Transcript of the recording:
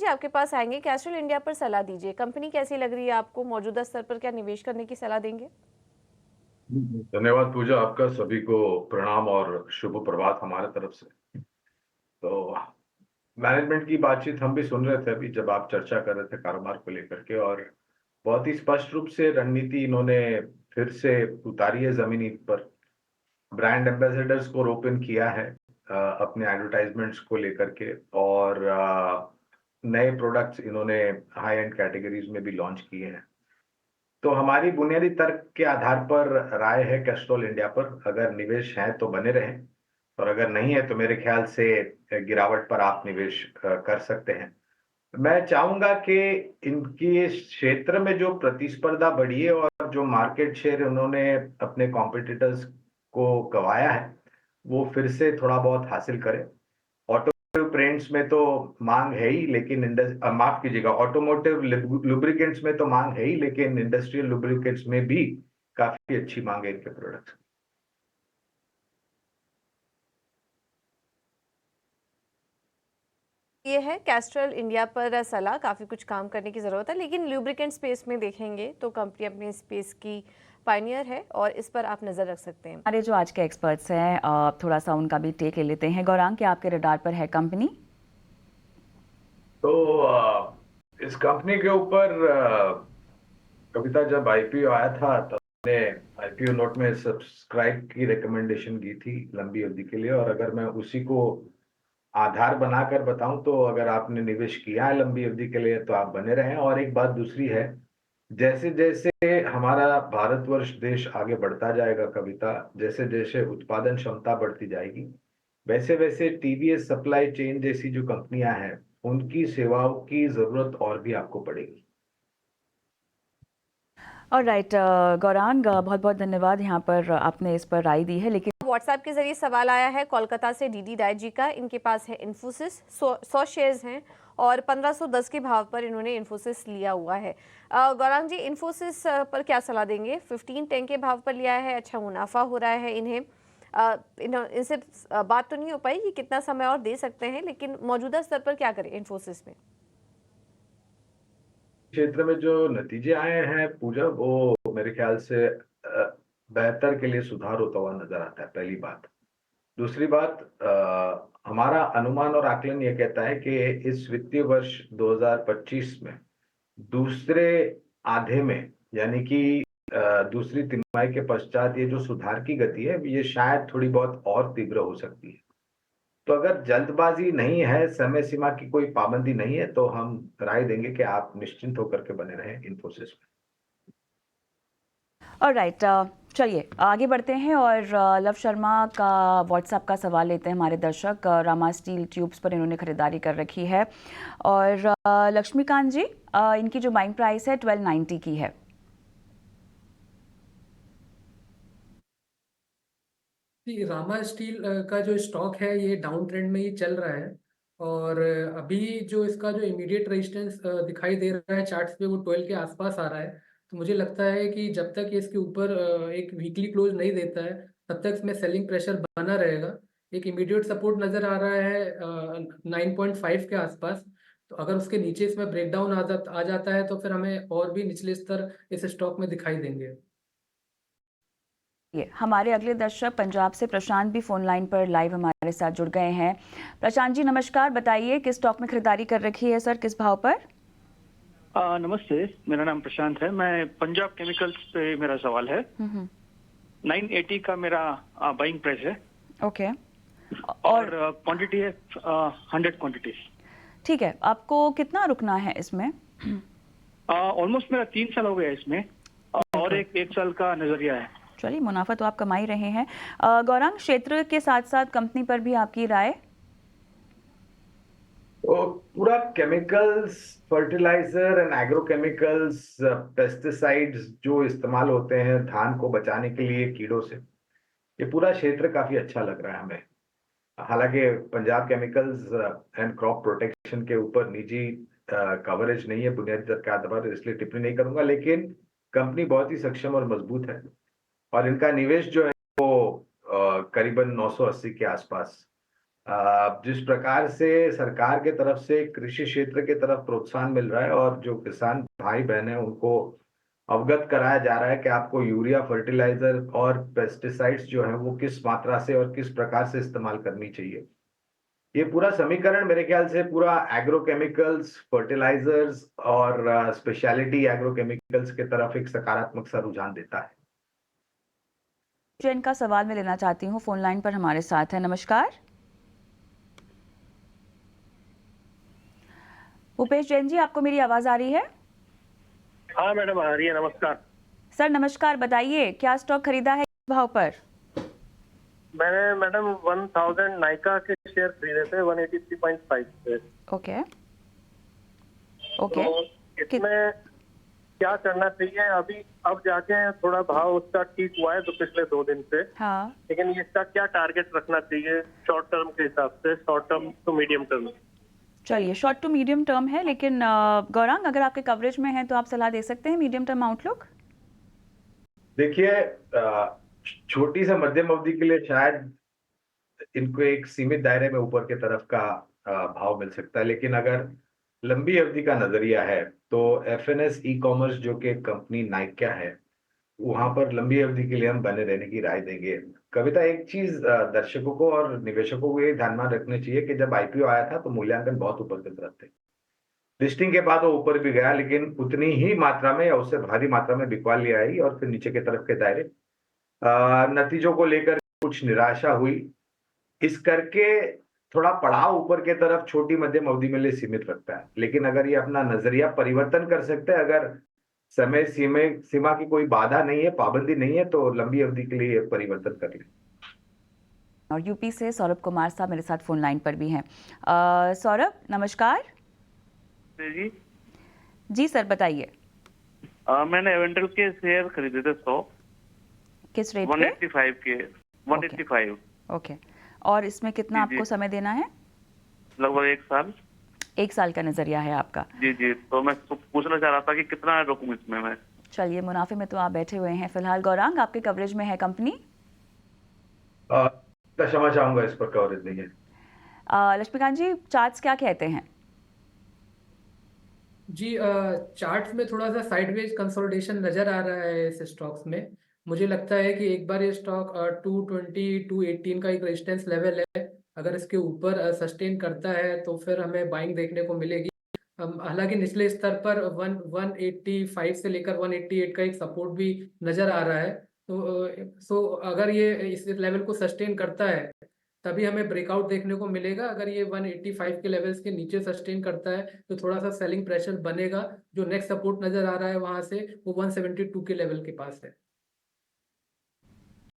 जी आपके पास आएंगे, Castrol India पर सलाह दीजिए। कंपनी कैसी लग रही है आपको? मौजूदा स्तर पर क्या निवेश करने की सलाह देंगे? धन्यवाद पूजा, आपका सभी को प्रणाम और शुभ प्रभात हमारे तरफ से। तो मैनेजमेंट की बातचीत हम भी सुन रहे थे अभी, जब आप चर्चा कर रहे थे कारोबार को लेकर के, और बहुत ही स्पष्ट रूप से रणनीति इन्होंने फिर से उतारी है जमीनी पर। ब्रांड एम्बेसडर्स को रोप इन किया है अपने एडवर्टाइजमेंट्स को लेकर के, और नए प्रोडक्ट्स इन्होंने हाई एंड कैटेगरीज में भी लॉन्च किए हैं। तो हमारी बुनियादी तर्क के आधार पर राय है कैस्ट्रॉल इंडिया पर, अगर निवेश है तो बने रहें, और अगर नहीं है तो मेरे ख्याल से गिरावट पर आप निवेश कर सकते हैं। मैं चाहूंगा कि इनकी इस क्षेत्र में जो प्रतिस्पर्धा बढ़ी है और जो मार्केट शेयर उन्होंने अपने कॉम्पिटिटर्स को गंवाया है, वो फिर से थोड़ा बहुत हासिल करें। ऑटोमोटिव पेंट्स में तो मांग है ही, लेकिन माफ कीजिएगा, ऑटोमोटिव लुब्रिकेंट्स में तो मांग है ही, लेकिन इंडस्ट्रियल लुब्रिकेंट्स में भी काफी अच्छी मांग है इनके प्रोडक्ट्स। ये है कैस्ट्रॉल इंडिया पर सलाह। काफ़ी कुछ काम करने की ज़रूरत है, लेकिन ल्यूब्रिकेंट स्पेस में देखेंगे तो कंपनी अपने स्पेस की पायनियर है और इस पर आप नज़र रख सकते हैं। हमारे जो आज के एक्सपर्ट्स हैं, थोड़ा सा उनका भी टेक ले लेते हैं। गौरांग, क्या आपके रडार पर है कंपनी? तो इस कंपनी के ऊपर कविता जब आईपीओ आया था तब मैंने आईपीओ नोट में सब्सक्राइब की रिकमेंडेशन की थी लंबी अवधि के लिए, और अगर मैं उसी को आधार बनाकर बताऊं तो अगर आपने निवेश किया है लंबी अवधि के लिए तो आप बने रहें। और एक बात दूसरी है, जैसे जैसे हमारा भारतवर्ष देश आगे बढ़ता जाएगा कविता, जैसे जैसे उत्पादन क्षमता बढ़ती जाएगी, वैसे वैसे टीवीएस सप्लाई चेन जैसी जो कंपनियां हैं, उनकी सेवाओं की जरूरत और भी आपको पड़ेगी। और राइट गौरांग, बहुत बहुत धन्यवाद, यहाँ पर आपने इस पर राय दी है। लेकिन व्हाट्सएप के जरिए सवाल आया है कोलकाता से डीडी डाय जी का। इनके पास है इन्फोसिस, 100 शेयर्स हैं और 1510 के भाव पर इन्होंने इन्फोसिस लिया हुआ है। गौरांग जी, इन्फोसिस पर क्या सलाह देंगे? 1510 के भाव पर लिया है, अच्छा मुनाफा हो रहा है इन्हें। इनसे बात तो नहीं हो पाई कि कितना समय और दे सकते हैं, लेकिन मौजूदा स्तर पर क्या करें इन्फोसिस में? क्षेत्र में जो नतीजे आए हैं पूजा, वो मेरे ख्याल से बेहतर के लिए सुधार होता हुआ नजर आता है, पहली बात। दूसरी बात, हमारा अनुमान और आकलन ये कहता है कि इस वित्तीय वर्ष 2025 में दूसरे आधे में, यानी कि दूसरी तिमाही के पश्चात, ये जो सुधार की गति है ये शायद थोड़ी बहुत और तीव्र हो सकती है। तो अगर जल्दबाजी नहीं है, समय सीमा की कोई पाबंदी नहीं है, तो हम राय देंगे कि आप निश्चिंत होकर के बने रहें इन्फोसिस में। और राइट, चलिए आगे बढ़ते हैं और लव शर्मा का व्हाट्सएप का सवाल लेते हैं हमारे दर्शक। रामा स्टील ट्यूब्स पर इन्होंने खरीदारी कर रखी है, और लक्ष्मीकांत जी, इनकी जो बाइंग प्राइस है 1290 की है। जी, रामा स्टील का जो स्टॉक है ये डाउन ट्रेंड में ही चल रहा है। और अभी जो इसका जो इमीडिएट रेजिस्टेंस दिखाई दे रहा है चार्ट्स पे, वो 12 के आसपास आ रहा है। तो मुझे लगता है कि जब तक ये इसके ऊपर एक वीकली क्लोज नहीं देता है, तब तक इसमें सेलिंग प्रेशर बना रहेगा। एक इमीडिएट सपोर्ट नज़र आ रहा है 9.5 के आसपास। तो अगर उसके नीचे इसमें ब्रेकडाउन आ जाता है तो फिर हमें और भी निचले स्तर इस स्टॉक में दिखाई देंगे। ये हमारे अगले दर्शक पंजाब से प्रशांत भी फोन लाइन पर लाइव हमारे साथ जुड़ गए हैं। प्रशांत जी नमस्कार, बताइए किस स्टॉक में खरीदारी कर रखी है सर, किस भाव पर? नमस्ते, मेरा नाम प्रशांत है। मैं पंजाब केमिकल्स पे मेरा सवाल है। 980 का मेरा बाइंग प्राइस है। ओके। और क्वांटिटी है 100 क्वांटिटीज। ठीक है, आपको कितना रुकना है इसमें? ऑलमोस्ट मेरा 3 साल हो गया इसमें, और एक साल का नजरिया है। चलिए, मुनाफा तो आप कमा ही रहे हैं। गौरांग, क्षेत्र के साथ साथ कंपनी पर भी आपकी राय? तो पूरा chemicals, fertiliser and agrochemicals, pesticides जो इस्तेमाल होते हैं धान को बचाने के लिए कीड़ों से, ये पूरा क्षेत्र काफी अच्छा लग रहा है हमें। हालांकि Punjab chemicals and crop protection के ऊपर निजी कवरेज नहीं है बुनियादी तर्क के आधार पर, इसलिए टिप्पणी नहीं करूंगा, लेकिन कंपनी बहुत ही सक्षम और मजबूत है, और इनका निवेश जो है वो करीबन 980 के आसपास जिस प्रकार से सरकार के तरफ से कृषि क्षेत्र के तरफ प्रोत्साहन मिल रहा है और जो किसान भाई बहन है उनको अवगत कराया जा रहा है कि आपको यूरिया, फर्टिलाइजर और पेस्टिसाइड्स जो है वो किस मात्रा से और किस प्रकार से इस्तेमाल करनी चाहिए। ये पूरा समीकरण मेरे ख्याल से पूरा एग्रोकेमिकल्स, फर्टिलाइजर्स और स्पेशलिटी एग्रोकेमिकल्स के तरफ एक सकारात्मक सा रुझान देता है। जैन का सवाल मैं लेना चाहती हूँ, फोन लाइन पर हमारे साथ है। नमस्कार भूपेश जैन जी, आपको मेरी आवाज आ रही है? हाँ मैडम आ रही है। नमस्कार सर नमस्कार, बताइए क्या स्टॉक खरीदा है, किस भाव पर? मैंने मैडम 1000 नाइका के शेयर खरीदे थे 183.5 पे। ओके ओके, तो इसमें क्या करना चाहिए? अभी अब जाके थोड़ा भाव उसका ठीक हुआ है तो पिछले 2 दिन से, हाँ लेकिन इसका क्या टारगेट रखना चाहिए शॉर्ट टर्म के हिसाब से, short term to medium term? चलिए, शॉर्ट टू मीडियम टर्म है, लेकिन गौरांग अगर आपके कवरेज में है तो आप सलाह दे सकते हैं मीडियम टर्म आउटलुक। देखिए, छोटी से मध्यम अवधि के लिए शायद इनको एक सीमित दायरे में ऊपर के तरफ का भाव मिल सकता है, लेकिन अगर लंबी अवधि का नजरिया है तो एफएनएस ई कॉमर्स जो कि कंपनी नाइका है, वहां पर लंबी अवधि के लिए हम बने रहने की राय देंगे। कविता, एक चीज दर्शकों को और निवेशकों को ये ध्यान में रखनी चाहिए कि जब आईपीओ आया था तो मूल्यांकन बहुत ऊपर की तरफ थे। लिस्टिंग के बाद वो ऊपर भी गया, लेकिन उतनी ही मात्रा में या उससे भारी मात्रा में बिकवाली आई और फिर नीचे की तरफ के दायरे। नतीजों को लेकर कुछ निराशा हुई, इस करके थोड़ा पड़ाव ऊपर के तरफ छोटी मध्यम अवधि में लिए सीमित रखता है। लेकिन अगर ये अपना नजरिया परिवर्तन कर सकते हैं, अगर समय सीमा की कोई बाधा नहीं है, पाबंदी नहीं है, तो लंबी अवधि के लिए परिवर्तन कर ले। और यूपी से सौरभ कुमार साहब मेरे साथ फोन लाइन पर भी हैं। सौरभ नमस्कार। जी जी सर बताइए। मैंने एवेंटल के शेयर खरीदे थे 100, किस रेट पे? 185 के 185। ओके, और इसमें कितना जी, जी। आपको समय देना है? लगभग 1 साल। 1 साल का नजरिया है आपका? जी जी, तो मैं पूछना चाह रहा था कि कितना रुकूं इसमें मैं? चलिए, मुनाफे में तो आप बैठे हुए हैं फिलहाल। गौरांग आपके कवरेज में है कंपनी? क्षमा चाहूंगा, इस पर कवरेज नहीं है। लक्ष्मीकांत जी, चार्ट्स क्या कहते हैं? जी, चार्ट्स में थोड़ा सा साइडवेज कंसोलिडेशन नजर आ रहा है इस स्टॉक्स में। मुझे लगता है कि एक बार ये स्टॉक 220 218 का एक रेजिस्टेंस लेवल है, अगर इसके ऊपर सस्टेन करता है तो फिर हमें बाइंग देखने को मिलेगी। हालांकि निचले स्तर पर 185 से लेकर 188 का एक सपोर्ट भी नजर आ रहा है। तो अगर ये इस लेवल को सस्टेन करता है तभी हमें ब्रेकआउट देखने को मिलेगा। अगर ये 185 के लेवल्स के नीचे सस्टेन करता है तो थोड़ा सा सेलिंग प्रेशर बनेगा। जो नेक्स्ट सपोर्ट नजर आ रहा है वहां से वो 172 के लेवल के पास है।